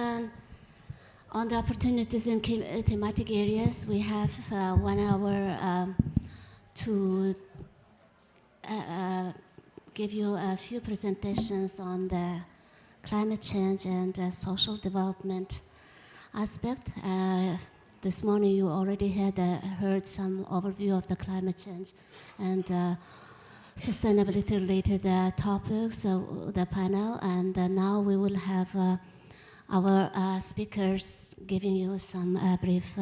On the opportunities in thematic areas, we have 1 hour to give you a few presentations on the climate change and social development aspect. This morning you already had heard some overview of the climate change and sustainability related topics of the panel, and now we will have our speakers giving you some brief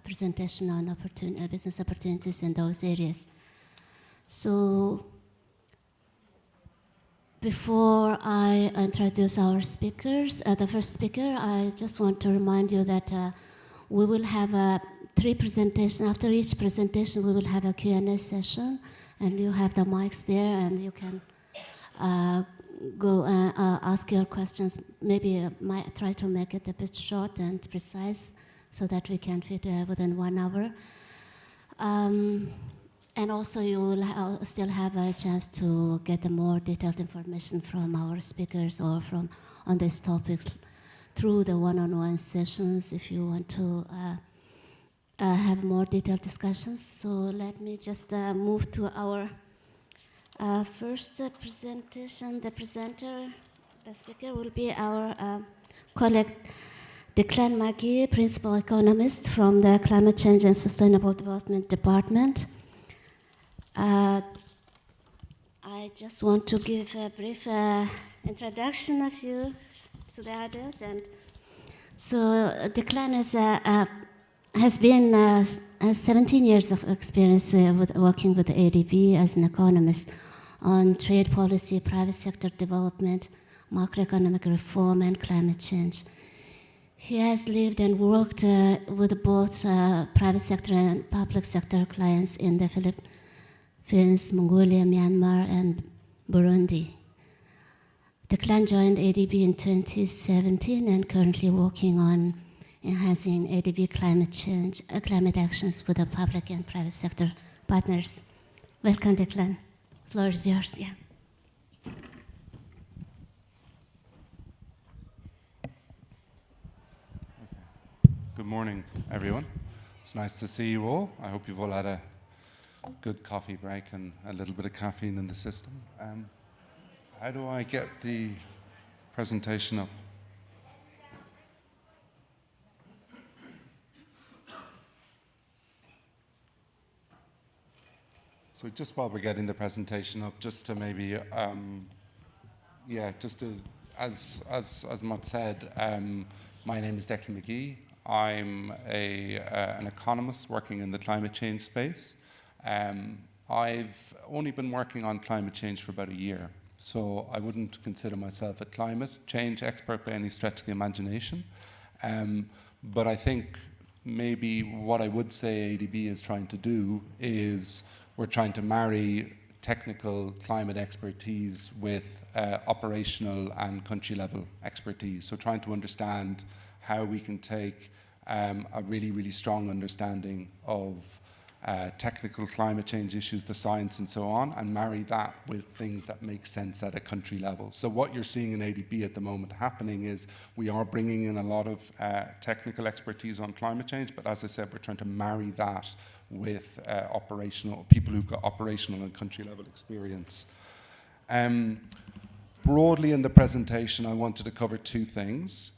presentation on business opportunities in those areas. So before I introduce our speakers, the first speaker, I just want to remind you that we will have 3 presentations. After each presentation, we will have a Q&A session, and you have the mics there, and you can go and ask your questions. Maybe might try to make it a bit short and precise so that we can fit within 1 hour. And also you will still have a chance to get more detailed information from our speakers or from on these topics through the one-on-one sessions if you want to have more detailed discussions. So let me just move to our first presentation. The speaker will be our colleague Declan Magee, Principal Economist from the Climate Change and Sustainable Development Department. I just want to give a brief introduction of you to the audience. And so Declan has been 17 years of experience with working with the ADB as an economist on trade policy, private sector development, macroeconomic reform, and climate change. He has lived and worked with both private sector and public sector clients in the Philippines, Mongolia, Myanmar, and Burundi. Declan joined ADB in 2017 and currently working on enhancing ADB climate actions for the public and private sector partners. Welcome, Declan. The floor is yours. Yeah. Good morning, everyone. It's nice to see you all. I hope you've all had a good coffee break and a little bit of caffeine in the system. How do I get the presentation up? So just while we're getting the presentation up, just to maybe, as Mart said, my name is Declan Magee. I'm an economist working in the climate change space. I've only been working on climate change for about a year, so I wouldn't consider myself a climate change expert by any stretch of the imagination. But I think maybe what I would say ADB is trying to do is we're trying to marry technical climate expertise with operational and country level expertise. So trying to understand how we can take a really, really strong understanding of technical climate change issues, the science and so on, and marry that with things that make sense at a country level. So what you're seeing in ADB at the moment happening is we are bringing in a lot of technical expertise on climate change, but as I said, we're trying to marry that with operational people who've got operational and country level experience. Broadly in the presentation, I wanted to cover 2 things.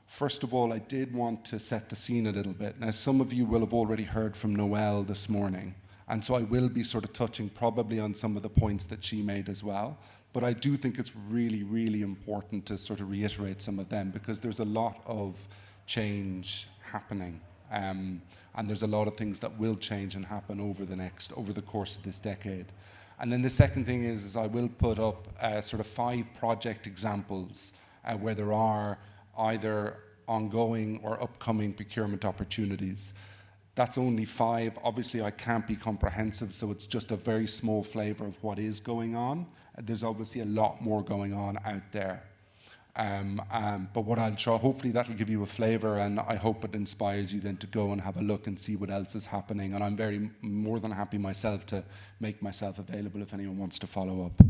First of all, I did want to set the scene a little bit. Now, some of you will have already heard from Noelle this morning, and so I will be sort of touching probably on some of the points that she made as well. But I do think it's really, really important to sort of reiterate some of them because there's a lot of change happening. And there's a lot of things that will change and happen over the course of this decade. And then the second thing is I will put up sort of 5 project examples where there are either ongoing or upcoming procurement opportunities. That's only 5. Obviously, I can't be comprehensive, so it's just a very small flavor of what is going on. There's obviously a lot more going on out there. But what I'll try, hopefully that'll give you a flavor, and I hope it inspires you then to go and have a look and see what else is happening. And I'm more than happy myself to make myself available if anyone wants to follow up.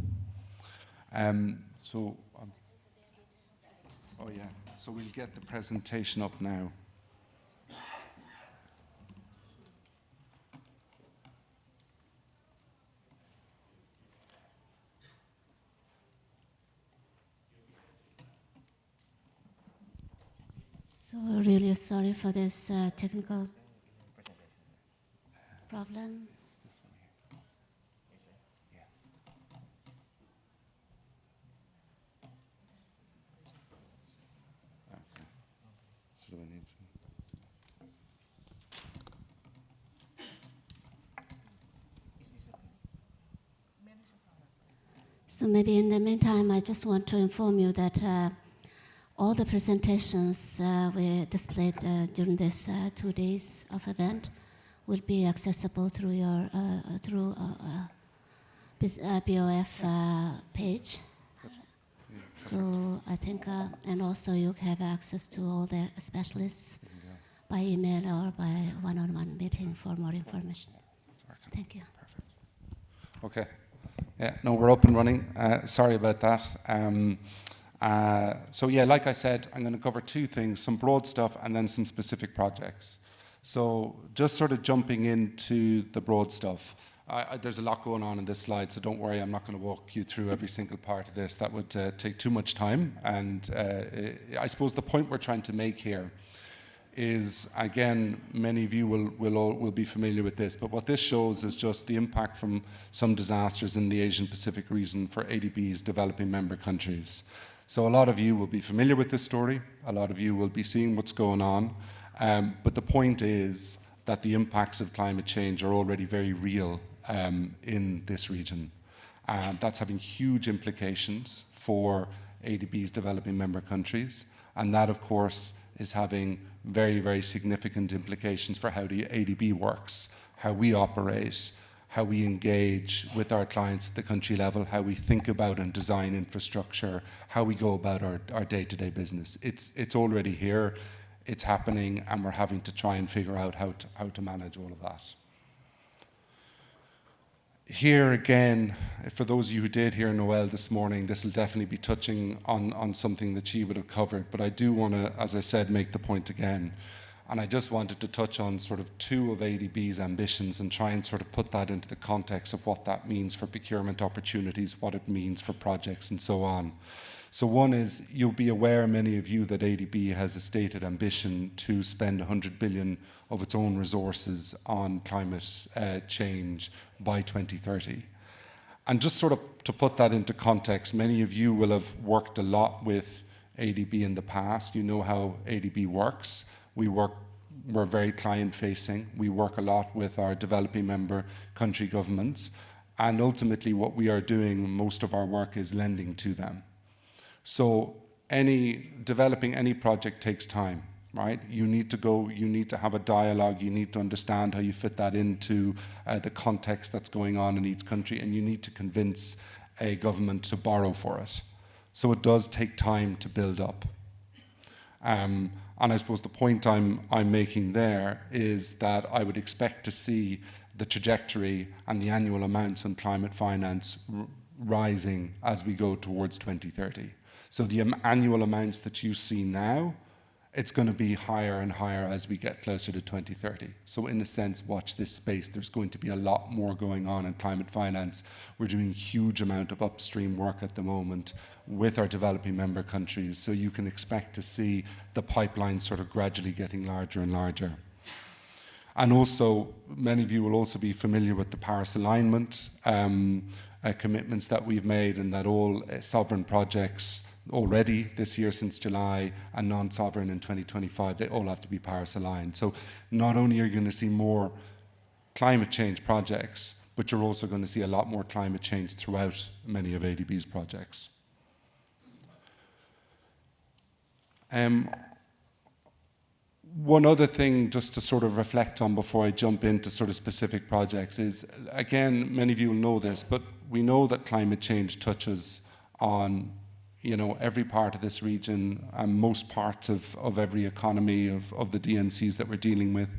Oh yeah. So we'll get the presentation up now. So really sorry for this technical problem. So do I need to? So maybe in the meantime, I just want to inform you that all the presentations we displayed during this 2 days of event will be accessible through your BOF page. So I think, and also you have access to all the specialists by email or by one-on-one meeting for more information. Thank you. Perfect. Okay. Yeah, no, we're up and running. Sorry about that. So yeah, like I said, I'm going to cover two things, some broad stuff and then some specific projects. So just sort of jumping into the broad stuff. There's a lot going on in this slide, so don't worry, I'm not going to walk you through every single part of this. That would take too much time. And I suppose the point we're trying to make here is, again, many of you will be familiar with this, but what this shows is just the impact from some disasters in the Asian Pacific region for ADB's developing member countries. So a lot of you will be familiar with this story. A lot of you will be seeing what's going on. But the point is that the impacts of climate change are already very real in this region. That's having huge implications for ADB's developing member countries. And that, of course, is having very, very significant implications for how the ADB works, how we operate, how we engage with our clients at the country level, how we think about and design infrastructure, how we go about our day-to-day business. It's already here, it's happening, and we're having to try and figure out how to manage all of that. Here again, for those of you who did hear Noelle this morning, this will definitely be touching on something that she would have covered, but I do want to, as I said, make the point again. And I just wanted to touch on sort of two of ADB's ambitions and try and sort of put that into the context of what that means for procurement opportunities, what it means for projects and so on. So one is, you'll be aware, many of you, that ADB has a stated ambition to spend 100 billion of its own resources on climate change by 2030. And just sort of to put that into context, many of you will have worked a lot with ADB in the past. You know how ADB works. We're very client-facing. We work a lot with our developing member country governments. And ultimately what we are doing, most of our work is lending to them. So developing any project takes time, right? You need to have a dialogue, you need to understand how you fit that into the context that's going on in each country, and you need to convince a government to borrow for it. So it does take time to build up. And I suppose the point I'm making there is that I would expect to see the trajectory and the annual amounts on climate finance rising as we go towards 2030. So the annual amounts that you see now, it's going to be higher and higher as we get closer to 2030. So in a sense, watch this space. There's going to be a lot more going on in climate finance. We're doing a huge amount of upstream work at the moment with our developing member countries. So you can expect to see the pipeline sort of gradually getting larger and larger. And also, many of you will also be familiar with the Paris alignment commitments that we've made, and that all sovereign projects already this year since July and non-sovereign in 2025, they all have to be Paris aligned. So not only are you going to see more climate change projects, but you're also going to see a lot more climate change throughout many of ADB's projects. One other thing just to sort of reflect on before I jump into sort of specific projects is, again, many of you will know this, but we know that climate change touches on, you know, every part of this region and most parts of every economy of the DMCs that we're dealing with.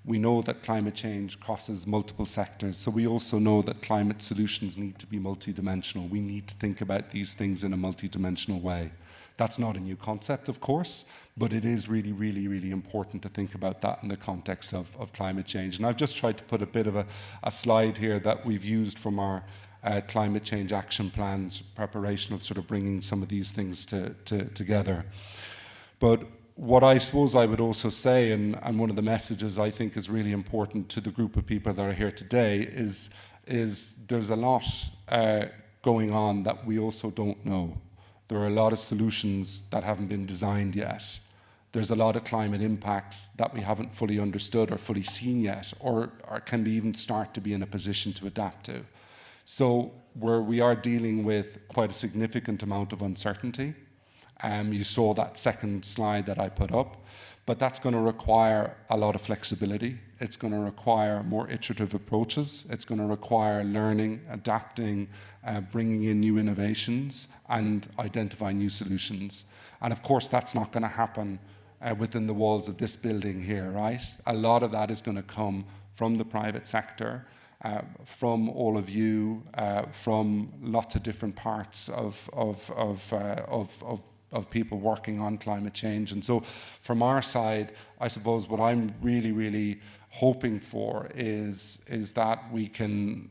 We know that climate change crosses multiple sectors, so we also know that climate solutions need to be multidimensional. We need to think about these things in a multidimensional way. That's not a new concept, of course, but it is really, really, really important to think about that in the context of climate change. And I've just tried to put a bit of a slide here that we've used from our climate change action plans preparation of sort of bringing some of these things together. But what I suppose I would also say, and one of the messages I think is really important to the group of people that are here today, is there's a lot going on that we also don't know. There are a lot of solutions that haven't been designed yet. There's a lot of climate impacts that we haven't fully understood or fully seen yet, or can we even start to be in a position to adapt to. So where we are dealing with quite a significant amount of uncertainty, you saw that second slide that I put up, but that's going to require a lot of flexibility. It's going to require more iterative approaches. It's going to require learning, adapting, bringing in new innovations and identifying new solutions. And of course, that's not going to happen within the walls of this building here, right? A lot of that is going to come from the private sector, from all of you, from lots of different parts of people working on climate change. And so from our side, I suppose what I'm really, really hoping for is that we can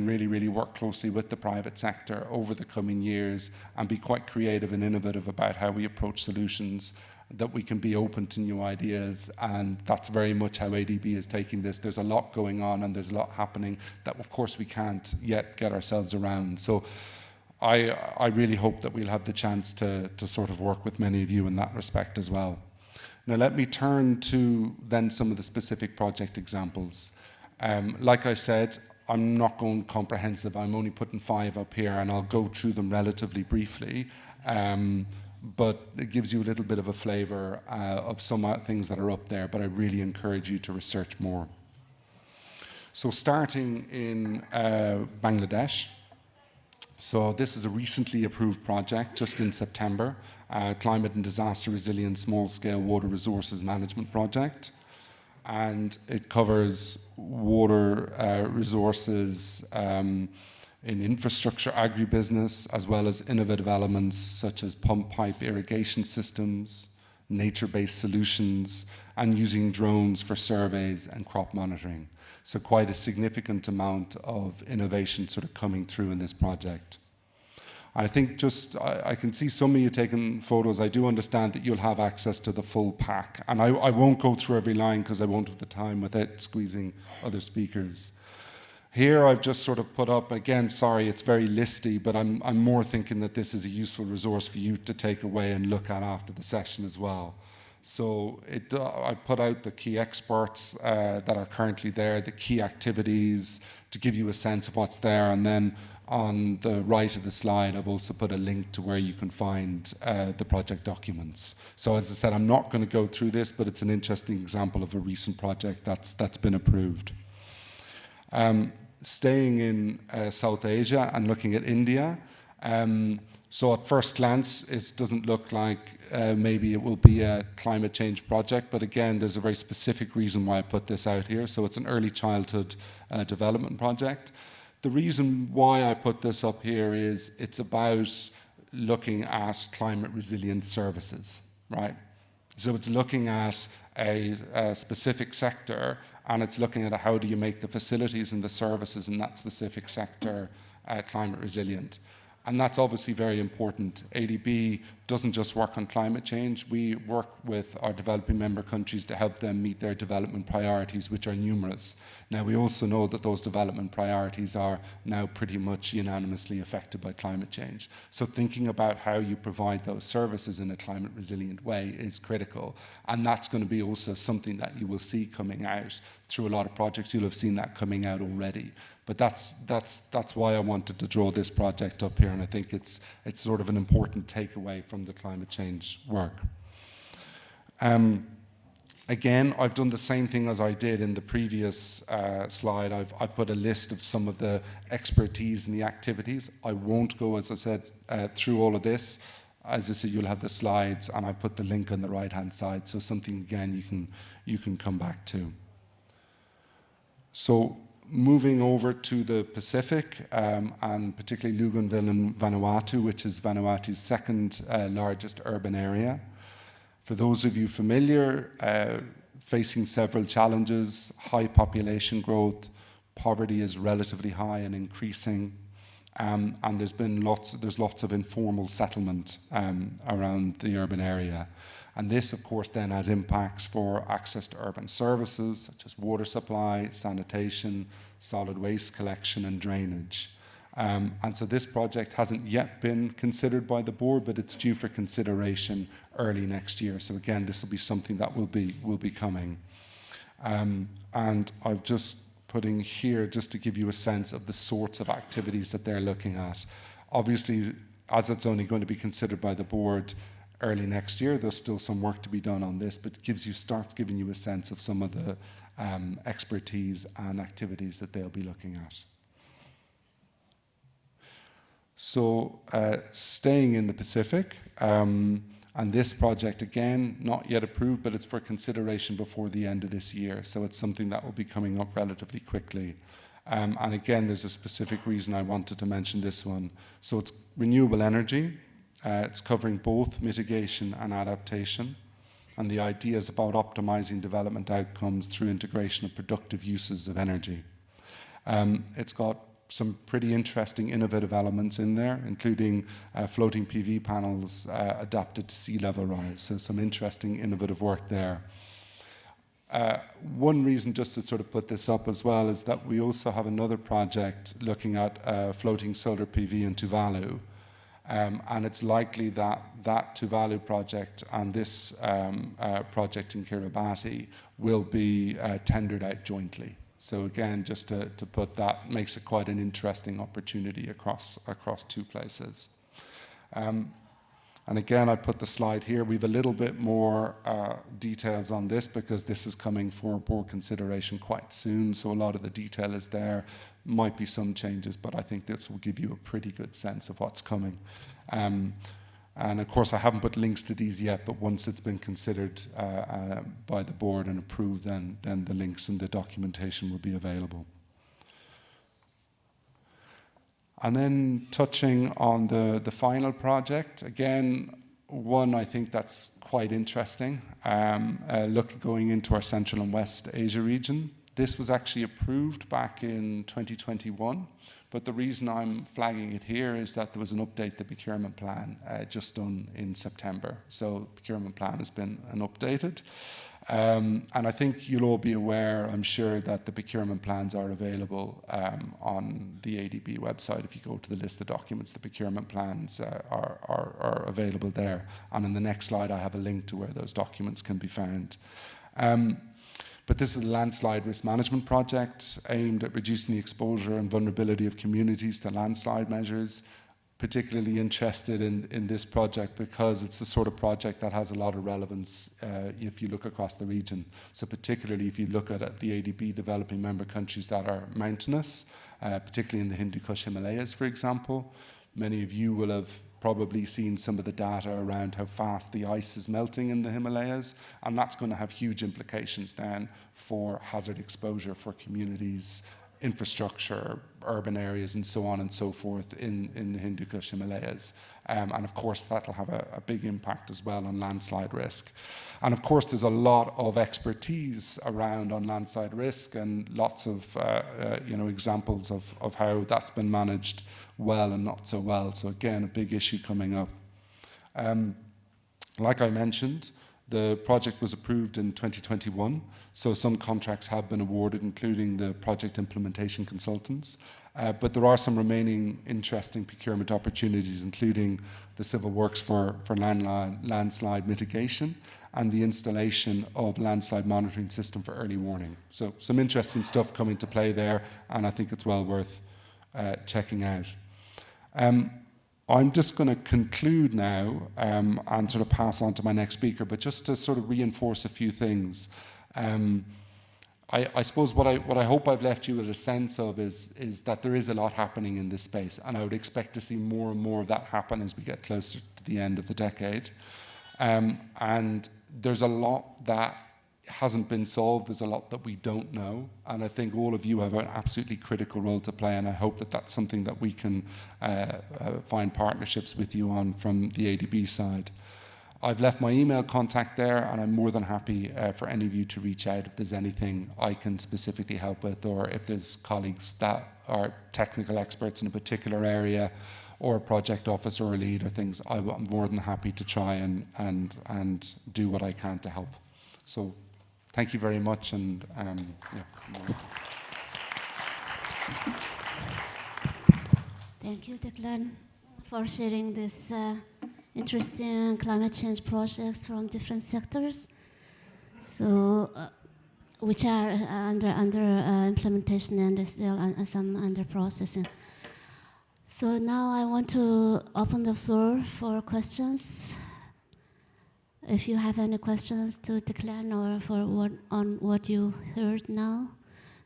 really, really work closely with the private sector over the coming years and be quite creative and innovative about how we approach solutions, that we can be open to new ideas. And that's very much how ADB is taking this. There's a lot going on and there's a lot happening that of course we can't yet get ourselves around. So I really hope that we'll have the chance to sort of work with many of you in that respect as well. Now let me turn to then some of the specific project examples. Like I said, I'm not going comprehensive. I'm only putting 5 up here and I'll go through them relatively briefly. But it gives you a little bit of a flavour of some things that are up there, but I really encourage you to research more. So starting in Bangladesh. So this is a recently approved project just in September, Climate and Disaster Resilient Small-Scale Water Resources Management Project. And it covers water resources in infrastructure, agribusiness, as well as innovative elements such as pump pipe irrigation systems, nature-based solutions, and using drones for surveys and crop monitoring. So quite a significant amount of innovation sort of coming through in this project. I think I can see some of you taking photos. I do understand that you'll have access to the full pack. And I won't go through every line because I won't have the time without squeezing other speakers. Here I've just sort of put up, again, sorry, it's very listy, but I'm more thinking that this is a useful resource for you to take away and look at after the session as well. So I put out the key experts that are currently there, the key activities, to give you a sense of what's there. And then on the right of the slide, I've also put a link to where you can find the project documents. So as I said, I'm not going to go through this, but it's an interesting example of a recent project that's been approved. Staying in South Asia and looking at India. So at first glance, it doesn't look like maybe it will be a climate change project, but again, there's a very specific reason why I put this out here. So it's an early childhood development project. The reason why I put this up here is it's about looking at climate resilient services, right? So it's looking at a specific sector, and it's looking at how do you make the facilities and the services in that specific sector climate resilient. And that's obviously very important. ADB doesn't just work on climate change. We work with our developing member countries to help them meet their development priorities, which are numerous. Now, we also know that those development priorities are now pretty much unanimously affected by climate change. So thinking about how you provide those services in a climate resilient way is critical. And that's going to be also something that you will see coming out through a lot of projects. You'll have seen that coming out already. But that's why I wanted to draw this project up here, and I think it's sort of an important takeaway from the climate change work. Again, I've done the same thing as I did in the previous slide. I've put a list of some of the expertise and the activities. I won't go, as I said, through all of this. As I said, you'll have the slides, and I put the link on the right-hand side, so something, again, you can come back to. So moving over to the Pacific, and particularly Luganville and Vanuatu, which is Vanuatu's second largest urban area. For those of you familiar, facing several challenges, high population growth, poverty is relatively high and increasing, and there's lots of informal settlement around the urban area. And this, of course, then has impacts for access to urban services, such as water supply, sanitation, solid waste collection, and drainage. And so this project hasn't yet been considered by the board, but it's due for consideration early next year. So again, this will be something that will be coming. And I'm just putting here just to give you a sense of the sorts of activities that they're looking at. Obviously, as it's only going to be considered by the board early next year, there's still some work to be done on this, but starts giving you a sense of some of the expertise and activities that they'll be looking at. So staying in the Pacific, and this project, again, not yet approved, but it's for consideration before the end of this year. So it's something that will be coming up relatively quickly. And again, there's a specific reason I wanted to mention this one. So it's renewable energy. It's covering both mitigation and adaptation. And the idea is about optimizing development outcomes through integration of productive uses of energy. It's got some pretty interesting innovative elements in there, including floating PV panels adapted to sea level rise. So some interesting innovative work there. One reason just to sort of put this up as well is that we also have another project looking at floating solar PV in Tuvalu. And it's likely that that Tuvalu project and this project in Kiribati will be tendered out jointly. So again, just to put that, makes it quite an interesting opportunity across two places. And again, I put the slide here. We have a little bit more details on this because this is coming for board consideration quite soon. So a lot of the detail is there. Might be some changes, but I think this will give you a pretty good sense of what's coming. And of course, I haven't put links to these yet, but once it's been considered by the board and approved, then the links and the documentation will be available. And then touching on the final project, again, one I think that's quite interesting, going into our Central and West Asia region. This was actually approved back in 2021, but the reason I'm flagging it here is that there was an update to the procurement plan just done in September. So the procurement plan has been updated. And I think you'll all be aware, I'm sure, that the procurement plans are available on the ADB website. If you go to the list of documents, the procurement plans are available there. And in the next slide, I have a link to where those documents can be found. But this is a landslide risk management project aimed at reducing the exposure and vulnerability of communities to landslide measures. Particularly interested in this project because it's the sort of project that has a lot of relevance if you look across the region. So particularly if you look at the ADB developing member countries that are mountainous, particularly in the Hindu Kush Himalayas, for example. Many of you will have probably seen some of the data around how fast the ice is melting in the Himalayas, and that's going to have huge implications then for hazard exposure for communities, infrastructure, urban areas, and so on and so forth in the Hindu Kush Himalayas. And of course, that'll have a big impact as well on landslide risk. And of course, there's a lot of expertise around on landslide risk and lots of examples of how that's been managed well and not so well. So again, a big issue coming up. Like I mentioned, the project was approved in 2021, so some contracts have been awarded, including the project implementation consultants. But there are some remaining interesting procurement opportunities, including the civil works for landslide mitigation and the installation of landslide monitoring system for early warning. So some interesting stuff coming to play there, and I think it's well worth checking out. I'm just going to conclude now and sort of pass on to my next speaker, but just to sort of reinforce a few things. I suppose what I hope I've left you with a sense of is that there is a lot happening in this space, and I would expect to see more and more of that happen as we get closer to the end of the decade. And there's a lot that hasn't been solved. There's a lot that we don't know, and I think all of you have an absolutely critical role to play, and I hope that that's something that we can find partnerships with you on from the ADB side. I've left my email contact there, and I'm more than happy for any of you to reach out if there's anything I can specifically help with, or if there's colleagues that are technical experts in a particular area, or a project officer or a lead or things. I'm more than happy to try and do what I can to help. So thank you very much, and yeah. Thank you, Declan, for sharing this interesting climate change projects from different sectors, so which are under implementation and still some under processing. So now I want to open the floor for questions. If you have any questions to Declan or for what you heard now.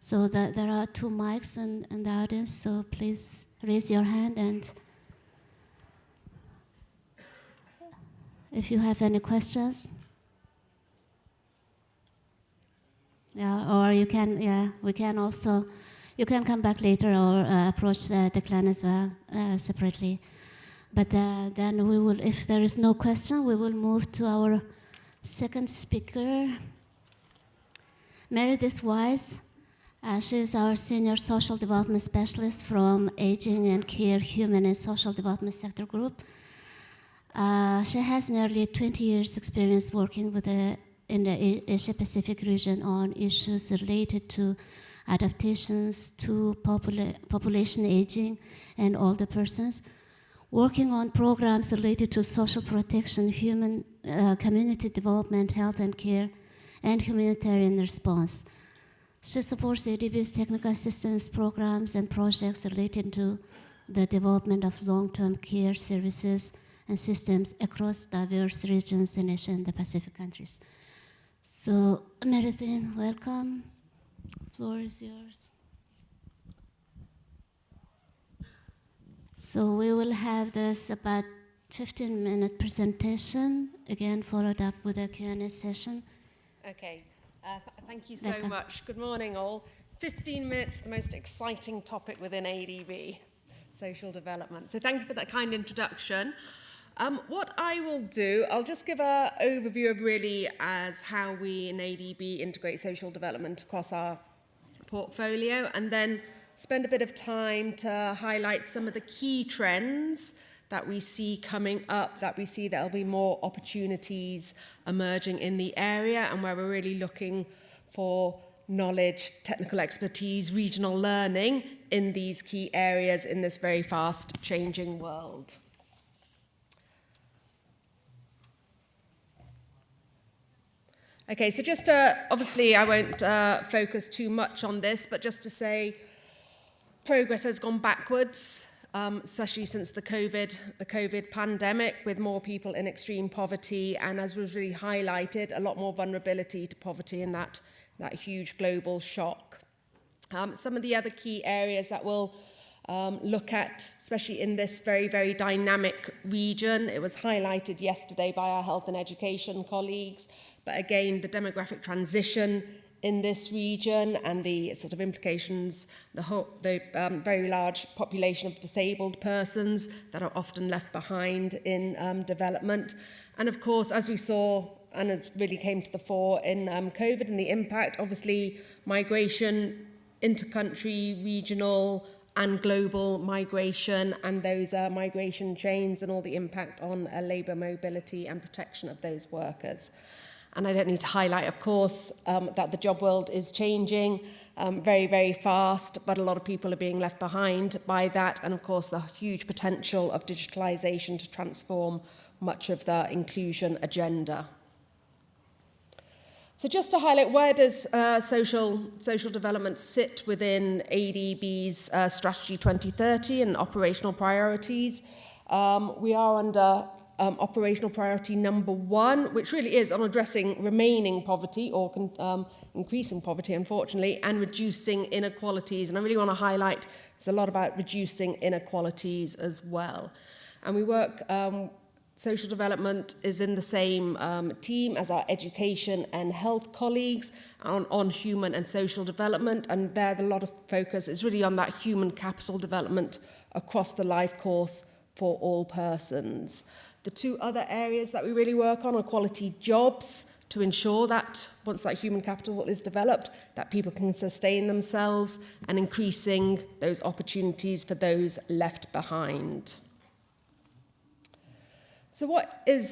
So there are 2 mics in the audience, so please raise your hand, and if you have any questions. Yeah, or you can, we can also, you can come back later or approach Declan as well separately. But then we will, if there is no question, we will move to our second speaker, Meredith Wyse. She is our Senior Social Development Specialist from Aging and Care Human and Social Development Sector Group. She has nearly 20 years experience working with in the Asia-Pacific region on issues related to adaptations to population aging and older persons, working on programs related to social protection, human community development, health and care, and humanitarian response. She supports ADB's technical assistance programs and projects related to the development of long-term care services and systems across diverse regions in Asia and the Pacific countries. So, Meredith, welcome. The floor is yours. So we will have this about 15-minute presentation, again followed up with a Q&A session. Okay, thank you so much. Good morning all. 15 minutes for the most exciting topic within ADB, social development. So thank you for that kind introduction. What I will do, I'll just give an overview of really as how we in ADB integrate social development across our portfolio, and then spend a bit of time to highlight some of the key trends that we see coming up, that we see there'll be more opportunities emerging in the area, and where we're really looking for knowledge, technical expertise, regional learning in these key areas in this very fast changing world. Okay, so just to, obviously I won't focus too much on this, but just to say progress has gone backwards, especially since the COVID pandemic, with more people in extreme poverty, and as was really highlighted, a lot more vulnerability to poverty in that huge global shock. Some of the other key areas that we'll look at, especially in this very, very dynamic region, it was highlighted yesterday by our health and education colleagues, but again, the demographic transition in this region and the sort of implications, the very large population of disabled persons that are often left behind in development. And of course, as we saw, and it really came to the fore in COVID and the impact, obviously migration, inter-country, regional and global migration, and those migration chains and all the impact on labour mobility and protection of those workers. And I don't need to highlight, of course, that the job world is changing very, very fast, but a lot of people are being left behind by that, and of course the huge potential of digitalisation to transform much of the inclusion agenda. So just to highlight, where does social development sit within ADB's Strategy 2030 and operational priorities? We are under operational priority number 1, which really is on addressing remaining poverty or increasing poverty, unfortunately, and reducing inequalities. And I really want to highlight there's a lot about reducing inequalities as well. And we work social development is in the same team as our education and health colleagues on human and social development, and there a lot of focus is really on that human capital development across the life course for all persons. The two other areas that we really work on are quality jobs, to ensure that once that human capital is developed, that people can sustain themselves, and increasing those opportunities for those left behind. So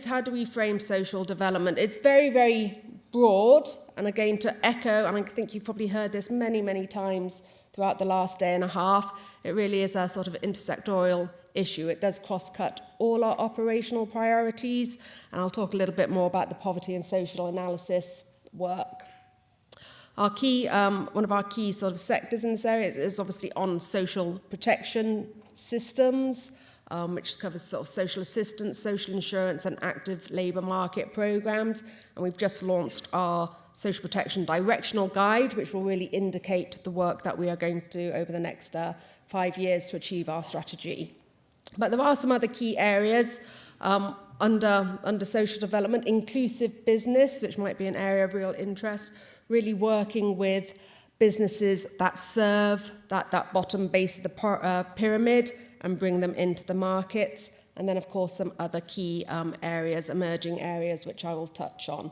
how do we frame social development? It's very, very broad, and again, to echo, and I think you've probably heard this many, many times throughout the last day and a half, it really is a sort of intersectoral issue. It does cross-cut all our operational priorities, and I'll talk a little bit more about the poverty and social analysis work. Our key, one of our key sort of sectors in this area is obviously on social protection systems, which covers sort of social assistance, social insurance, and active labour market programs. And we've just launched our social protection directional guide, which will really indicate the work that we are going to do over the next 5 years to achieve our strategy. But there are some other key areas under social development: inclusive business, which might be an area of real interest, really working with businesses that serve that bottom base of the pyramid and bring them into the markets. And then, of course, some other key areas, emerging areas, which I will touch on.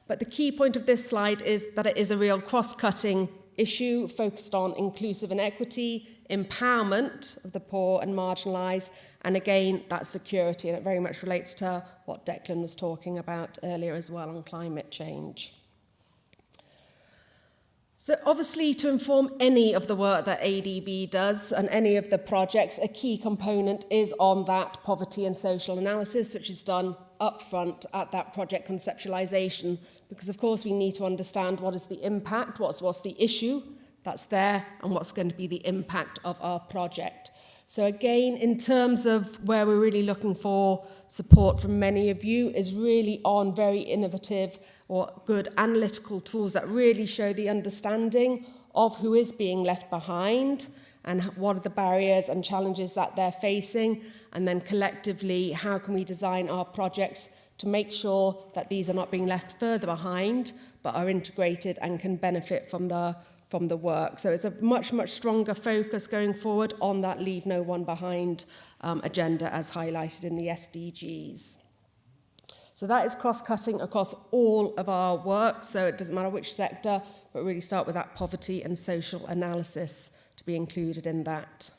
But the key point of this slide is that it is a real cross-cutting issue focused on inclusive and equity, empowerment of the poor and marginalised, and again, that security. And it very much relates to what Declan was talking about earlier as well on climate change. So obviously, to inform any of the work that ADB does and any of the projects, a key component is on that poverty and social analysis, which is done upfront at that project conceptualisation, because of course we need to understand what is the impact, what's the issue that's there, and what's going to be the impact of our project. So again, in terms of where we're really looking for support from many of you is really on very innovative or good analytical tools that really show the understanding of who is being left behind and what are the barriers and challenges that they're facing, and then collectively, how can we design our projects to make sure that these are not being left further behind, but are integrated and can benefit from the work. So it's a much, much stronger focus going forward on that Leave No One Behind agenda as highlighted in the SDGs. So that is cross-cutting across all of our work, so it doesn't matter which sector, but really start with that poverty and social analysis to be included in that.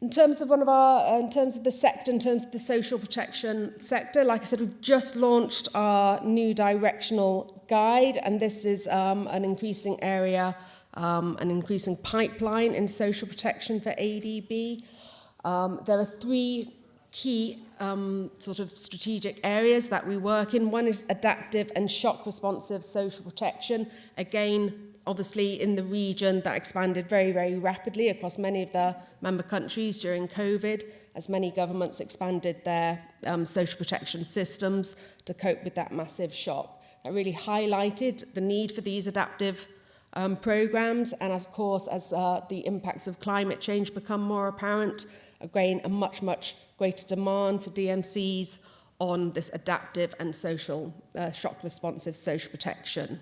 In terms of the sector, in terms of the social protection sector, like I said, we've just launched our new directional guide, and this is an increasing area, an increasing pipeline in social protection for ADB. There are three key sort of strategic areas that we work in. One is adaptive and shock responsive social protection. Again, obviously in the region that expanded very, very rapidly across many of the member countries during COVID, as many governments expanded their social protection systems to cope with that massive shock. That really highlighted the need for these adaptive programs, and of course, as the impacts of climate change become more apparent, again, a much, much greater demand for DMCs on this adaptive and social shock responsive social protection.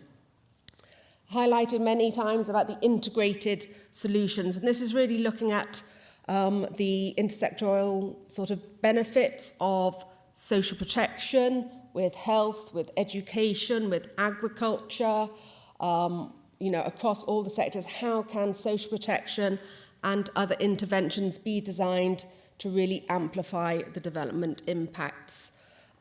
Highlighted many times about the integrated solutions, and this is really looking at the intersectoral sort of benefits of social protection with health, with education, with agriculture, across all the sectors. How can social protection and other interventions be designed to really amplify the development impacts?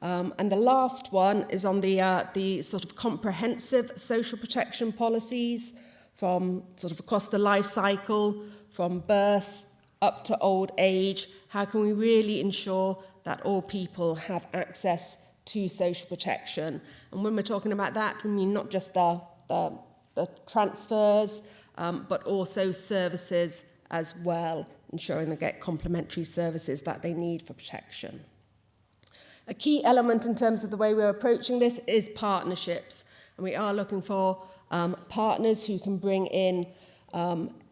And the last one is on the sort of comprehensive social protection policies from sort of across the life cycle, from birth up to old age. How can we really ensure that all people have access to social protection? And when we're talking about that, we mean not just the transfers, but also services as well, ensuring they get complementary services that they need for protection. A key element in terms of the way we're approaching this is partnerships. And we are looking for partners who can bring in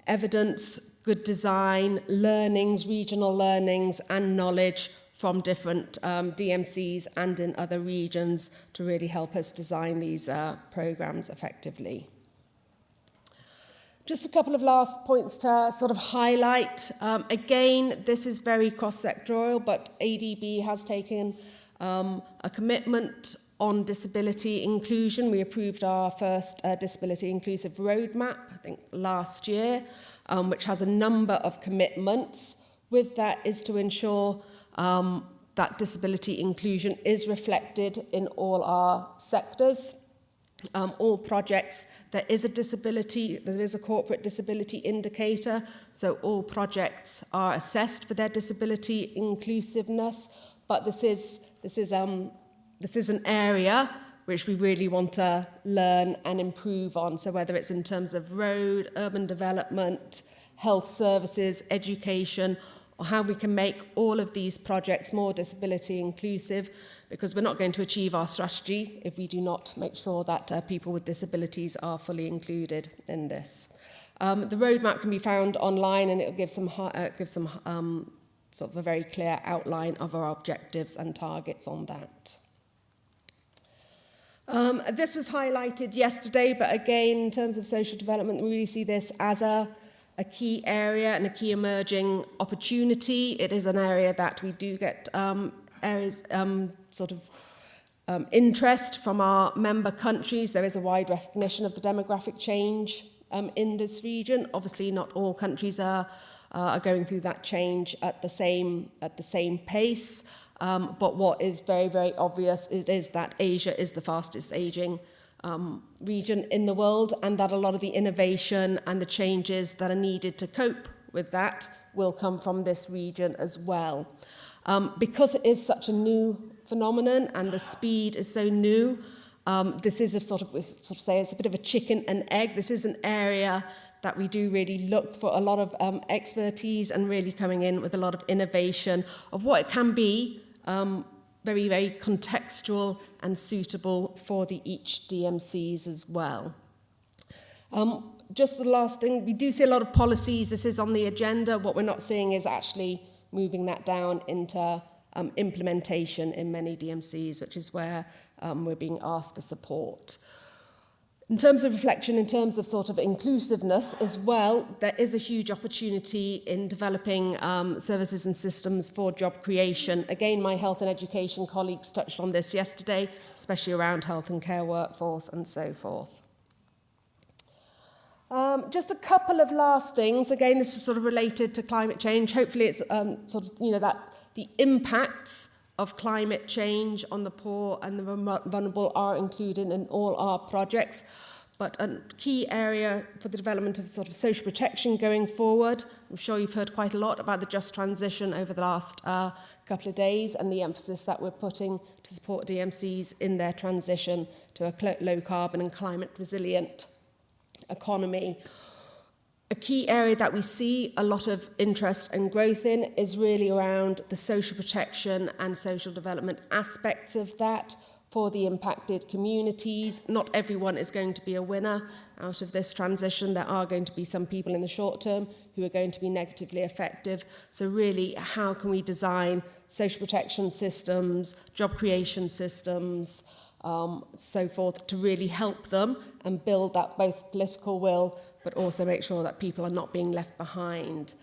evidence, good design, learnings, regional learnings, and knowledge from different DMCs and in other regions to really help us design these programs effectively. Just a couple of last points to sort of highlight. Again, this is very cross-sectoral, but ADB has taken a commitment on disability inclusion. We approved our first disability inclusive roadmap, I think last year, which has a number of commitments. With that is to ensure that disability inclusion is reflected in all our sectors. All projects, there is a corporate disability indicator, so all projects are assessed for their disability inclusiveness, but this is an area which we really want to learn and improve on, so whether it's in terms of road, urban development, health services, education, or how we can make all of these projects more disability inclusive, because we're not going to achieve our strategy if we do not make sure that people with disabilities are fully included in this. The roadmap can be found online, and it will give some sort of a very clear outline of our objectives and targets on that. This was highlighted yesterday, but again, in terms of social development, we really see this as a key area and a key emerging opportunity. It is an area that we do get interest from our member countries. There is a wide recognition of the demographic change in this region. Obviously, not all countries are going through that change at the same pace. But what is very, very obvious is that Asia is the fastest aging region in the world, and that a lot of the innovation and the changes that are needed to cope with that will come from this region as well. Because it is such a new phenomenon and the speed is so new, this is we sort of say it's a bit of a chicken and egg. This is an area that we do really look for a lot of expertise and really coming in with a lot of innovation of what it can be, very, very contextual and suitable for each DMCs as well. Just the last thing, we do see a lot of policies. This is on the agenda. What we're not seeing is actually moving that down into implementation in many DMCs, which is where we're being asked for support. In terms of reflection, in terms of sort of inclusiveness as well, there is a huge opportunity in developing services and systems for job creation. Again, my health and education colleagues touched on this yesterday, especially around health and care workforce and so forth. Just a couple of last things. Again, this is sort of related to climate change. Hopefully it's that the impacts of climate change on the poor and the vulnerable are included in all our projects. But a key area for the development of sort of social protection going forward, I'm sure you've heard quite a lot about the just transition over the last couple of days and the emphasis that we're putting to support DMCs in their transition to a low carbon and climate resilient economy. A key area that we see a lot of interest and growth in is really around the social protection and social development aspects of that for the impacted communities. Not everyone is going to be a winner out of this transition. There are going to be some people in the short term who are going to be negatively affected. So really, how can we design social protection systems, job creation systems, so forth, to really help them and build that both political will but also make sure that people are not being left behind.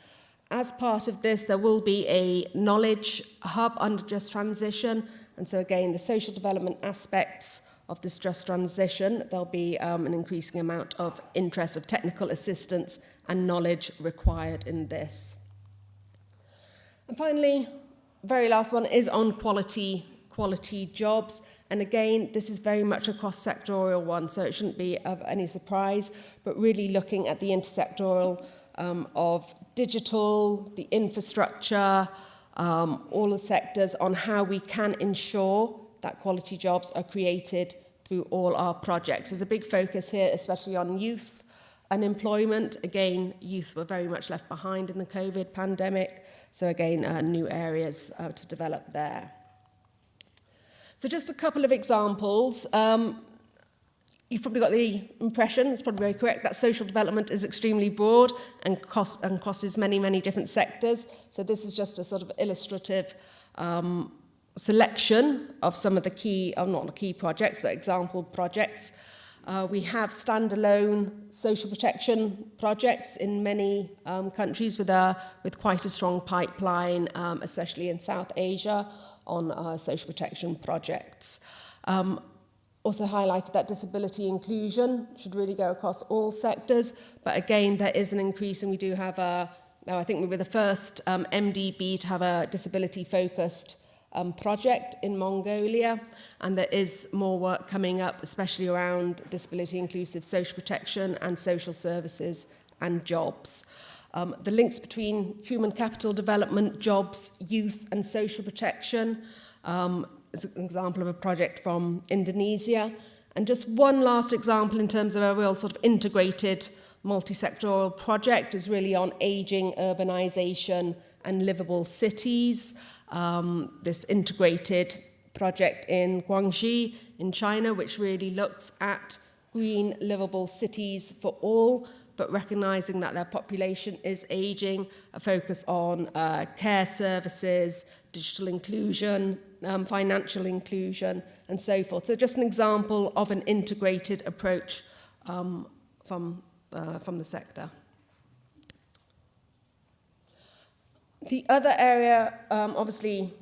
As part of this, there will be a knowledge hub under Just Transition. And so again, the social development aspects of this Just Transition, there'll be an increasing amount of interest of technical assistance and knowledge required in this. And finally, very last one is on quality jobs. And again, this is very much a cross-sectorial one, so it shouldn't be of any surprise, but really looking at the intersectoral of digital, the infrastructure, all the sectors on how we can ensure that quality jobs are created through all our projects. There's a big focus here, especially on youth unemployment. Again, youth were very much left behind in the COVID pandemic, so again, new areas to develop there. So just a couple of examples. You've probably got the impression, it's probably very correct, that social development is extremely broad and crosses many, many different sectors. So this is just a sort of illustrative selection of some of the key, not key projects, but example projects. We have standalone social protection projects in many countries with quite a strong pipeline, especially in South Asia, on social protection projects. Also highlighted that disability inclusion should really go across all sectors, but again, there is an increase, and we do have I think we were the first MDB to have a disability-focused project in Mongolia, and there is more work coming up, especially around disability-inclusive social protection and social services and jobs. The links between human capital development, jobs, youth, and social protection is an example of a project from Indonesia. And just one last example in terms of a real sort of integrated multi-sectoral project is really on ageing, urbanization, and livable cities. This integrated project in Guangxi in China, which really looks at green, livable cities for all, but recognizing that their population is aging, a focus on care services, digital inclusion, financial inclusion, and so forth. So just an example of an integrated approach from the sector. The other area, obviously,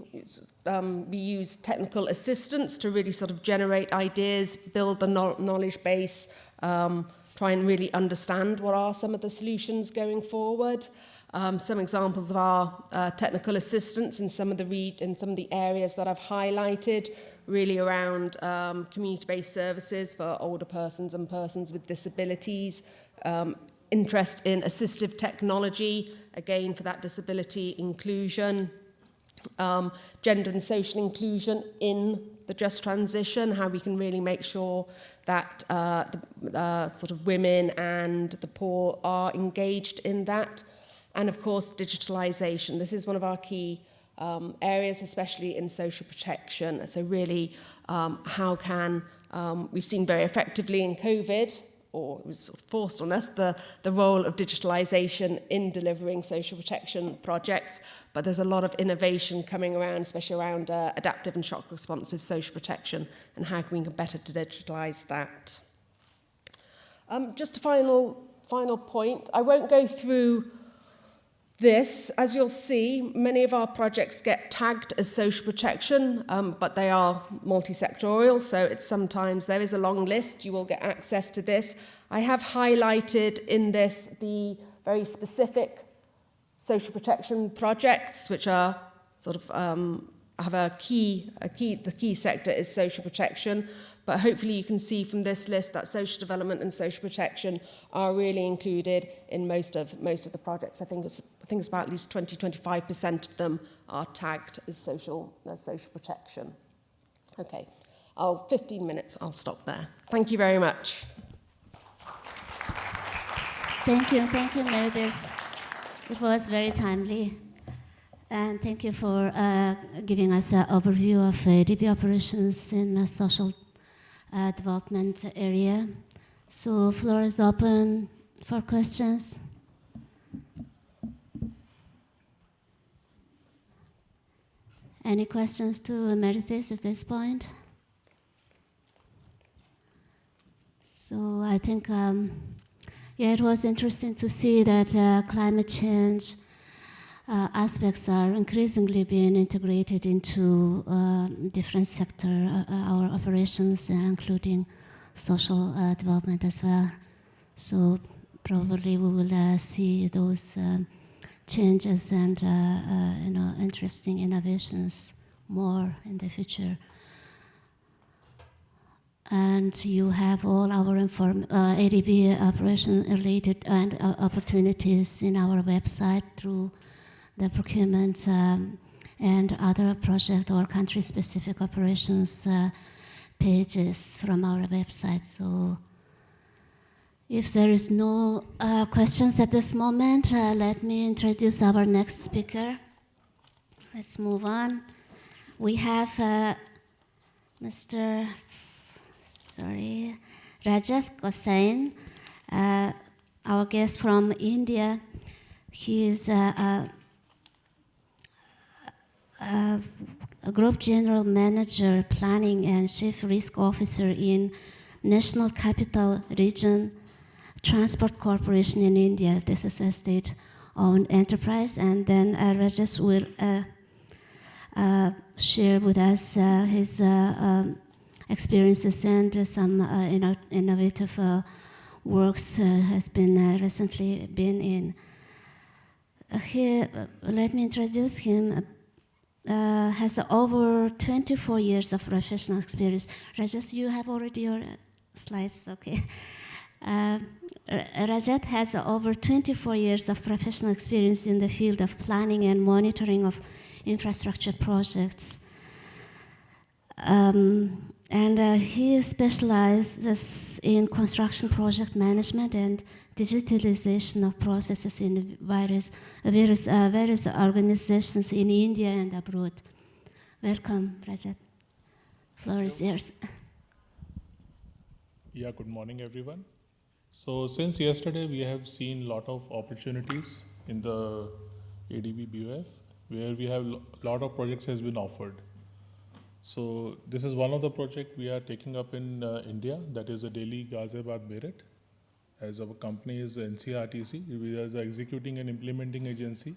we use technical assistance to really sort of generate ideas, build the knowledge base, try and really understand what are some of the solutions going forward. Some examples of our technical assistance in some of the areas that I've highlighted, really around community-based services for older persons and persons with disabilities, interest in assistive technology, again for that disability inclusion, gender and social inclusion in the just transition, how we can really make sure that the sort of women and the poor are engaged in that. And of course, digitalization. This is one of our key areas, especially in social protection. So really, how can, we've seen very effectively in COVID, or it was sort of forced on us, the role of digitalization in delivering social protection projects, but there's a lot of innovation coming around, especially around adaptive and shock responsive social protection, and how can we better to digitalize that. Just a final point. I won't go through this. As you'll see, many of our projects get tagged as social protection, but they are multi-sectorial, so it's sometimes there is a long list. You will get access to this. I have highlighted in this the very specific social protection projects, which are sort of have the key sector is social protection. But hopefully you can see from this list that social development and social protection are really included in most of the projects. I think it's about at least 20-25% of them are tagged as social protection. Okay, 15 minutes, I'll stop there. Thank you very much. Thank you, Meredith. It was very timely. And thank you for giving us an overview of ADB operations in social development area. So floor is open for questions. Any questions to Meredith at this point? So I think, it was interesting to see that climate change aspects are increasingly being integrated into different sector, our operations, including social development as well. So probably we will see those changes and interesting innovations more in the future. And you have all our ADB operation related and opportunities in our website through the procurement and other project or country-specific operations pages from our website. So if there is no questions at this moment, let me introduce our next speaker. Let's move on. We have Mr. Rajat Gosain, our guest from India. He is a group general manager, planning and chief risk officer in National Capital Region Transport Corporation in India. This is a state-owned enterprise. And then Rajat will share with us his experiences and some innovative works has been recently been in. Here, let me introduce him. Has over 24 years of professional experience. Rajat, you have already your slides, okay. Rajat has over 24 years of professional experience in the field of planning and monitoring of infrastructure projects. He specializes in construction project management and digitalization of processes in various organizations in India and abroad. Welcome, Rajat. Floor is yours. Yeah, good morning, everyone. So since yesterday, we have seen a lot of opportunities in the ADB BOF, where we have a lot of projects has been offered. So this is one of the projects we are taking up in India, that is a Delhi Ghaziabad Meerut. As our company is NCRTC, we are the executing and implementing agency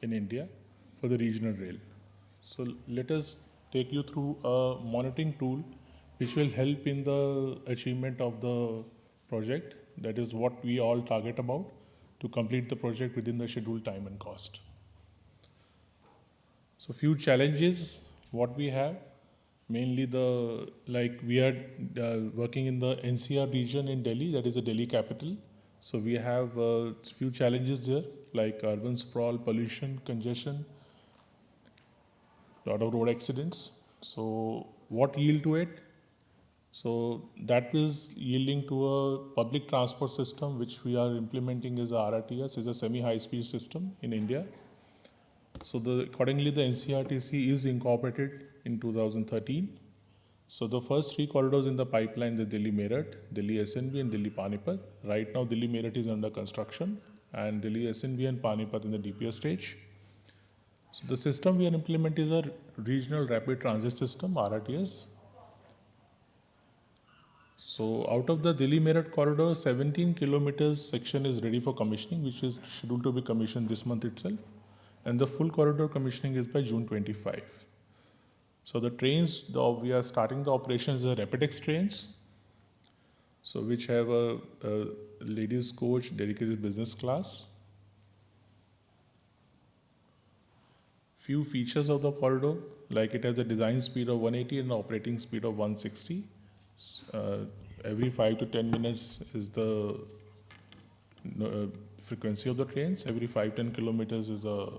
in India for the regional rail. So let us take you through a monitoring tool which will help in the achievement of the project. That is what we all target about, to complete the project within the scheduled time and cost. So few challenges what we have, mainly we are working in the NCR region in Delhi, that is the Delhi capital. So we have few challenges there, like urban sprawl, pollution, congestion, lot of road accidents. So what yield to it? So that is yielding to a public transport system which we are implementing as a RRTS, is a semi-high speed system in India. So accordingly the NCRTC is incorporated in 2013. So the first three corridors in the pipeline, the Delhi Meerut, Delhi SNB and Delhi Panipat. Right now Delhi Meerut is under construction and Delhi SNB and Panipat in the DPS stage. So the system we are implementing is a regional rapid transit system, RRTS. So out of the Delhi Meerut corridor, 17 kilometers section is ready for commissioning, which is scheduled to be commissioned this month itself. And the full corridor commissioning is by June 25. So the trains, we are starting the operations as Rapidex trains, so which have a ladies coach, dedicated business class. Few features of the corridor, like it has a design speed of 180 and an operating speed of 160. Every 5 to 10 minutes is the frequency of the trains. Every 5-10 kilometers is the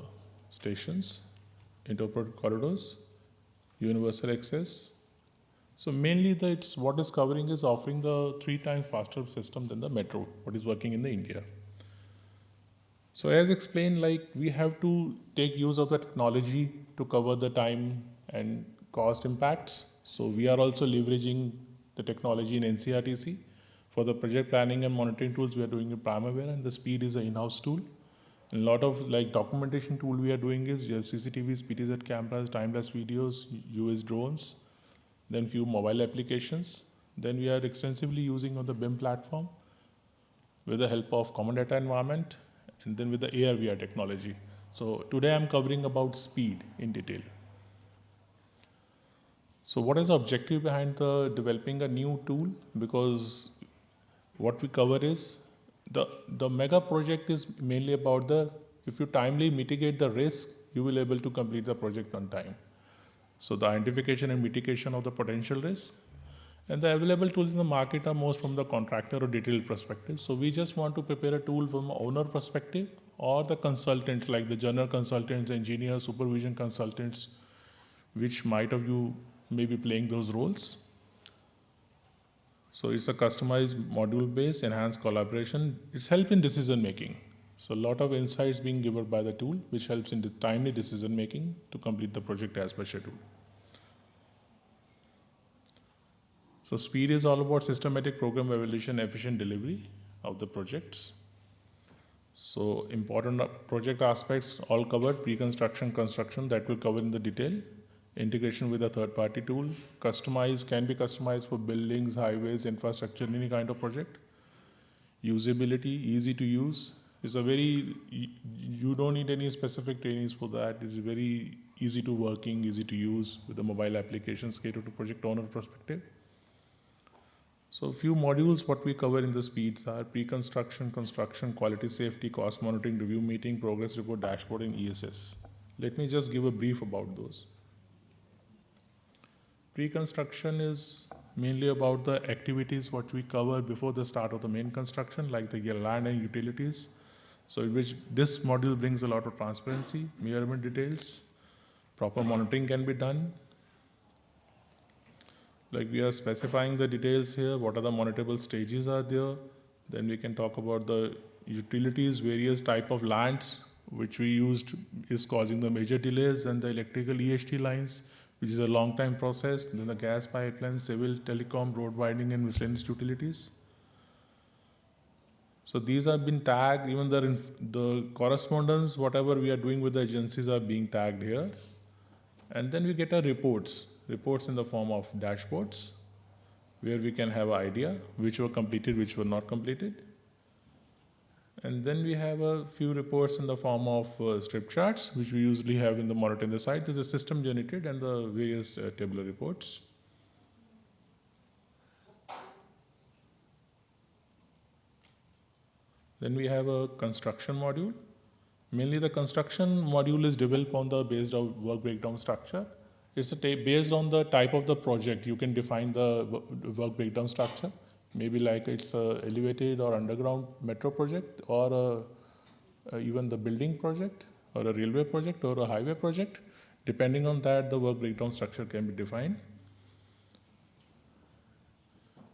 stations, interpret corridors, universal access. So mainly what is covering is offering the 3 times faster system than the metro, what is working in the India. So as explained, we have to take use of the technology to cover the time and cost impacts. So we are also leveraging the technology in NCRTC. For the project planning and monitoring tools, we are doing in Primavera, and the speed is an in-house tool. And a lot of documentation tool we are doing is CCTVs, PTZ cameras, time-lapse videos, US drones, then few mobile applications. Then we are extensively using on the BIM platform with the help of common data environment, and then with the AR/VR technology. So today I'm covering about speed in detail. So what is the objective behind developing a new tool? Because what we cover is the mega project is mainly about if you timely mitigate the risk, you will be able to complete the project on time. So the identification and mitigation of the potential risk, and the available tools in the market are most from the contractor or detailed perspective. So we just want to prepare a tool from an owner perspective, or the consultants like the general consultants, engineers, supervision consultants, which might of you may be playing those roles. So it's a customized module-based, enhanced collaboration. It's help in decision making. So a lot of insights being given by the tool, which helps in the timely decision making to complete the project as per schedule. So speed is all about systematic program evaluation, efficient delivery of the projects. So important project aspects all covered, pre-construction, construction, that will cover in the detail. Integration with a third-party tool, can be customized for buildings, highways, infrastructure, any kind of project. Usability, easy to use. It's a very, you don't need any specific trainings for that. It's very easy to working, easy to use with the mobile applications catered to project owner perspective. So a few modules what we cover in the speeds are pre-construction, construction, quality safety, cost monitoring, review meeting, progress report, dashboard, and ESS. Let me just give a brief about those. Pre-construction is mainly about the activities what we cover before the start of the main construction, like the land and utilities. So in which this module brings a lot of transparency, measurement details, proper monitoring can be done. Like we are specifying the details here, what are the monitorable stages are there. Then we can talk about the utilities, various type of lands which we used is causing the major delays, and the electrical EHT lines, which is a long time process, then the gas pipeline, civil, telecom, road widening, and miscellaneous utilities. So these have been tagged, even the correspondence, whatever we are doing with the agencies are being tagged here. And then we get our reports in the form of dashboards, where we can have an idea which were completed, which were not completed. And then we have a few reports in the form of strip charts, which we usually have in the monitor in the site. There's a system generated and the various tabular reports. Then we have a construction module. Mainly the construction module is developed on the based on work breakdown structure. It's based on the type of the project. You can define the work breakdown structure. Maybe like it's a elevated or underground metro project, or even the building project, or a railway project, or a highway project. Depending on that, the work breakdown structure can be defined.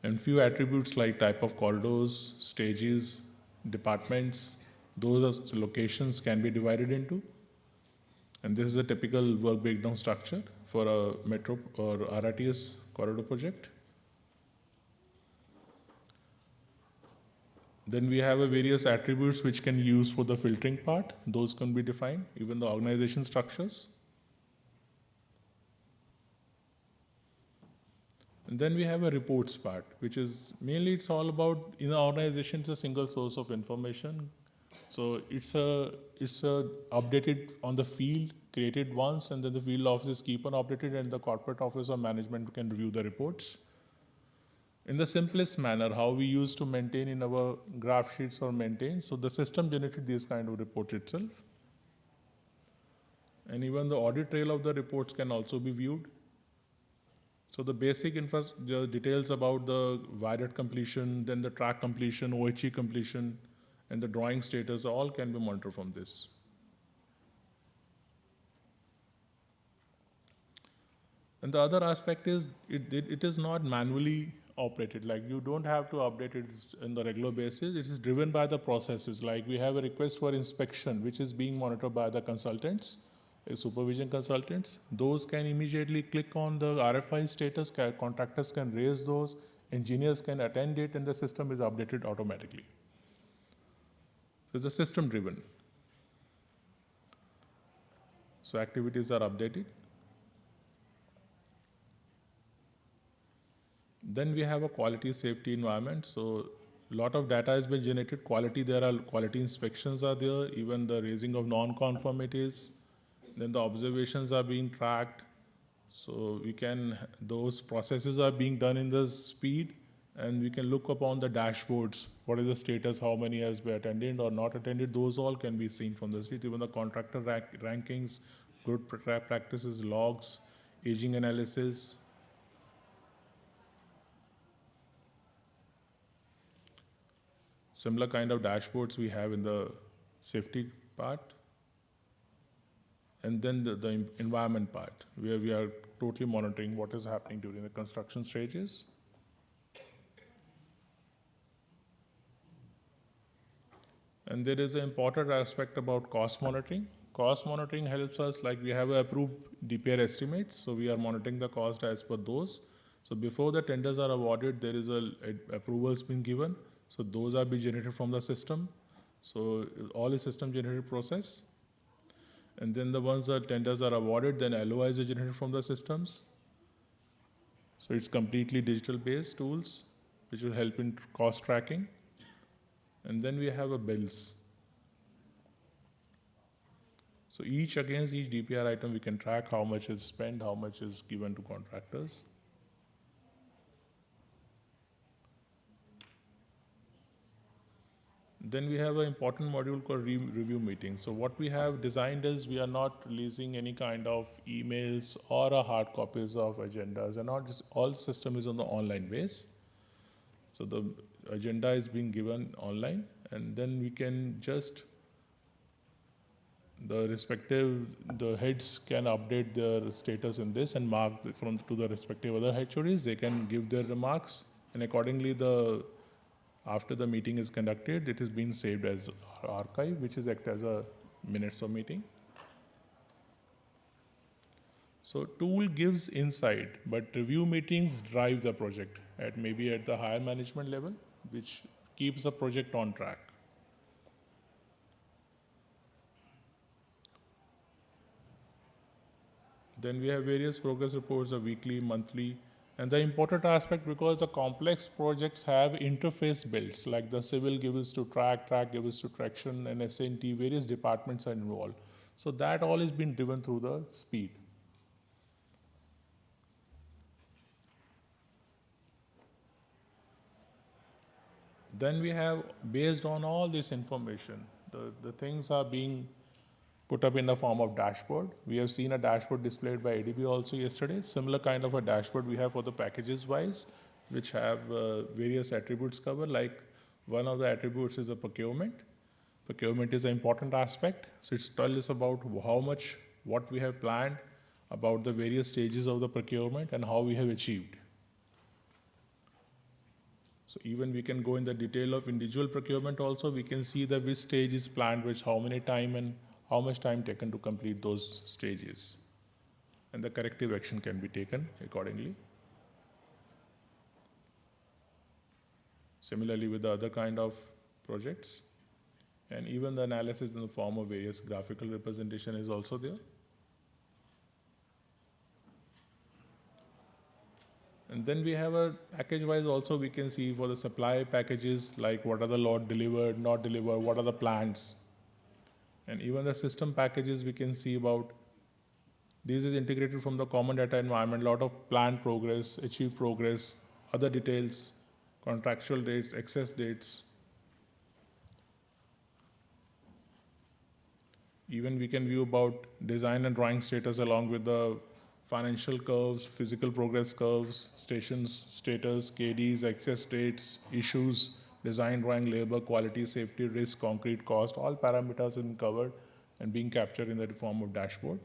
And few attributes like type of corridors, stages, departments, those locations can be divided into. And this is a typical work breakdown structure for a metro or RRTS corridor project. Then we have a various attributes which can use for the filtering part. Those can be defined, even the organization structures. And then we have a reports part, which is mainly it's all about, in the organization, it's a single source of information. So it's a updated on the field, created once, and then the field offices keep on updated, and the corporate office or management can review the reports. In the simplest manner, how we used to maintain in our graph sheets or maintain, so the system generated these kind of reports itself. And even the audit trail of the reports can also be viewed. So the basic the details about the viaduct completion, then the track completion, OHE completion, and the drawing status, all can be monitored from this. And the other aspect is, it is not manually operated. Like you don't have to update it on the regular basis. It is driven by the processes. Like we have a request for inspection, which is being monitored by the consultants, supervision consultants. Those can immediately click on the RFI status, contractors can raise those, engineers can attend it, and the system is updated automatically. So it's a system driven. So activities are updated. Then we have a quality safety environment. So a lot of data has been generated. There are quality inspections are there, even the raising of non-conformities. Then the observations are being tracked. So those processes are being done in the speed, and we can look upon the dashboards. What is the status, how many has been attended or not attended, those all can be seen from the street. Even the contractor rankings, good practices, logs, aging analysis. Similar kind of dashboards we have in the safety part. And then the environment part, where we are totally monitoring what is happening during the construction stages. And there is an important aspect about cost monitoring. Cost monitoring helps us, like we have approved DPR estimates, so we are monitoring the cost as per those. So before the tenders are awarded, there is approvals being given. So those are being generated from the system. So all is system generated process. And then the ones that tenders are awarded, then LOIs are generated from the systems. So it's completely digital based tools, which will help in cost tracking. And then we have a bills. So against each DPR item, we can track how much is spent, how much is given to contractors. Then we have an important module called review meeting. So what we have designed is we are not releasing any kind of emails or a hard copies of agendas, and not just all system is on the online base. So the agenda is being given online, and then we can just the heads can update their status in this and mark to the respective other HODs. They can give their remarks, and accordingly after the meeting is conducted, it is being saved as archive, which is act as a minutes of meeting. So tool gives insight, but review meetings drive the project maybe at the higher management level, which keeps the project on track. Then we have various progress reports, weekly, monthly. And the important aspect, because the complex projects have interface builds, like the civil gives to track gives to traction, and SNT, various departments are involved. So that all is being driven through the speed. Then we have, based on all this information, the things are being put up in the form of dashboard. We have seen a dashboard displayed by ADB also yesterday. Similar kind of a dashboard we have for the packages Wyse, which have various attributes covered. Like one of the attributes is the procurement. Procurement is an important aspect. So it tells us about what we have planned, about the various stages of the procurement and how we have achieved. So even we can go in the detail of individual procurement also. We can see that which stage is planned, how many time and how much time taken to complete those stages. And the corrective action can be taken accordingly. Similarly with the other kind of projects. And even the analysis in the form of various graphical representation is also there. And then we have a package-wise also we can see for the supply packages, like what are the lot delivered, not delivered, what are the plans. And even the system packages we can see about, this is integrated from the common data environment, a lot of planned progress, achieved progress, other details, contractual dates, excess dates. Even we can view about design and drawing status along with the financial curves, physical progress curves, stations, status, KDs, excess dates, issues, design, drawing, labor, quality, safety, risk, concrete cost, all parameters have been covered and being captured in the form of dashboard.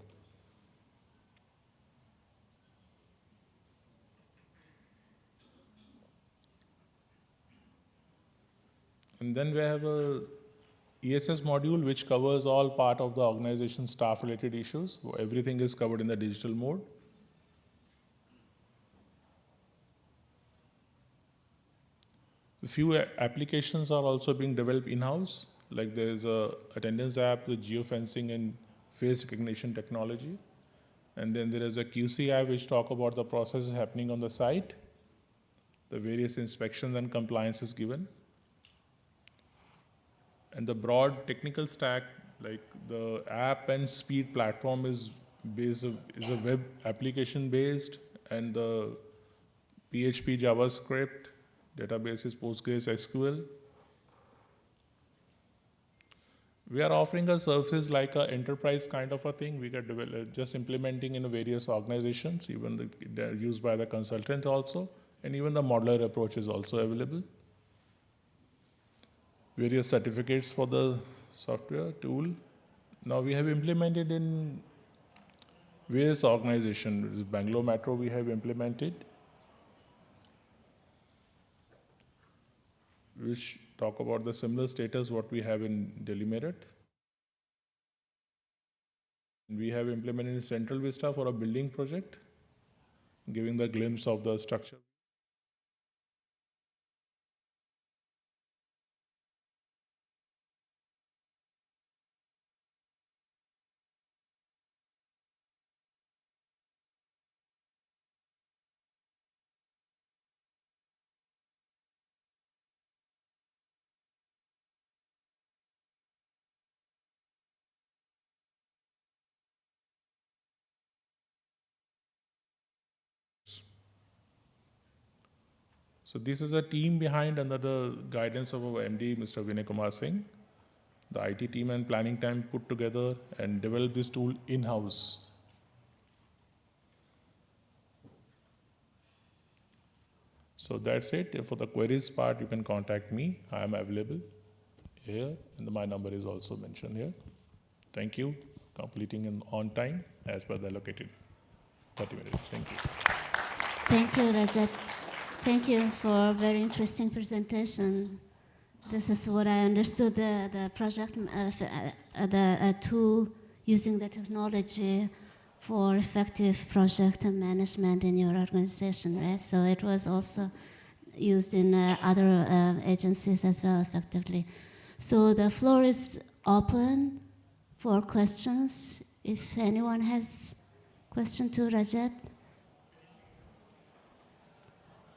And then we have a ESS module which covers all part of the organization staff related issues. Everything is covered in the digital mode. A few applications are also being developed in-house, like there's a attendance app with geofencing and face recognition technology. And then there is a QC app which talk about the processes happening on the site, the various inspections and compliance is given. And the broad technical stack, like the app and speed platform is a web application based, and the PHP JavaScript database is Postgres SQL. We are offering a services like an enterprise kind of a thing. We got just implementing in various organizations, even they're used by the consultant also, and even the modular approach is also available. Various certificates for the software tool. Now we have implemented in various organizations. Bangalore Metro we have implemented, which talk about the similar status what we have in Delhi Meredith. We have implemented in Central Vista for a building project, giving the glimpse of the structure. So this is a team behind under the guidance of our MD, Mr. Vinay Kumar Singh. The IT team and planning team put together and developed this tool in-house. So that's it. For the queries part, you can contact me. I am available here, and my number is also mentioned here. Thank you. Completing on time as per the allocated 30 minutes. Thank you. Thank you, Rajat. Thank you for a very interesting presentation. This is what I understood, the project, the tool using the technology for effective project management in your organization, right? So it was also used in other agencies as well effectively. So the floor is open for questions. If anyone has question to Rajat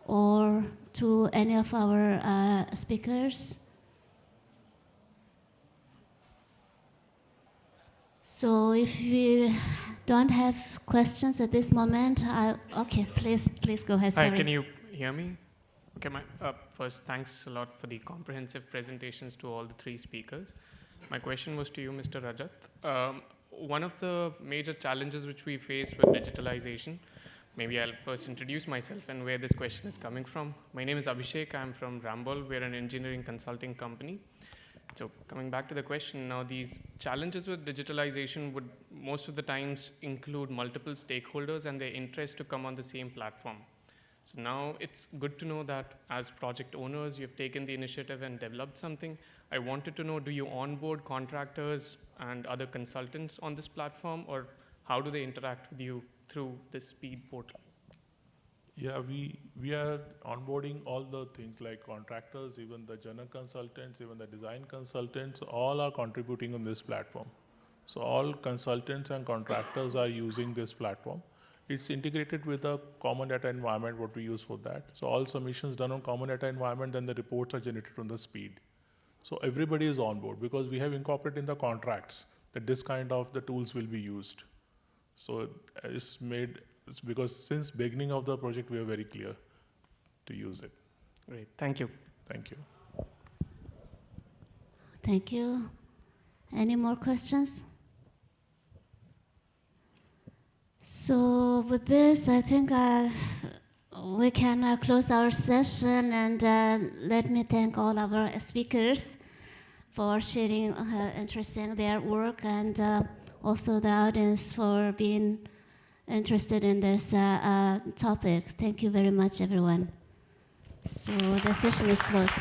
or to any of our speakers. So if we don't have questions at this moment, okay, please go ahead. Hi, Sorry. can you hear me? Okay, first, thanks a lot for the comprehensive presentations to all the three speakers. My question was to you, Mr. Rajat. One of the major challenges which we face with digitalization, maybe I'll first introduce myself and where this question is coming from. My name is Abhishek. I'm from Rambol. We're an engineering consulting company. So coming back to the question, now these challenges with digitalization would most of the times include multiple stakeholders and their interest to come on the same platform. So now it's good to know that as project owners, you've taken the initiative and developed something. I wanted to know, do you onboard contractors and other consultants on this platform, or how do they interact with you through this speed portal? Yeah, we are onboarding all the things like contractors, even the general consultants, even the design consultants, all are contributing on this platform. So all consultants and contractors are using this platform. It's integrated with a common data environment, what we use for that. So all submissions done on common data environment, then the reports are generated on the speed. So everybody is on board because we have incorporated in the contracts that this kind of the tools will be used. So it's because since beginning of the project, we are very clear to use it. Great, thank you. Thank you. Thank you. Any more questions? So with this, I think we can close our session, and let me thank all our speakers for sharing interesting their work, and also the audience for being interested in this topic. Thank you very much, everyone. So the session is closed.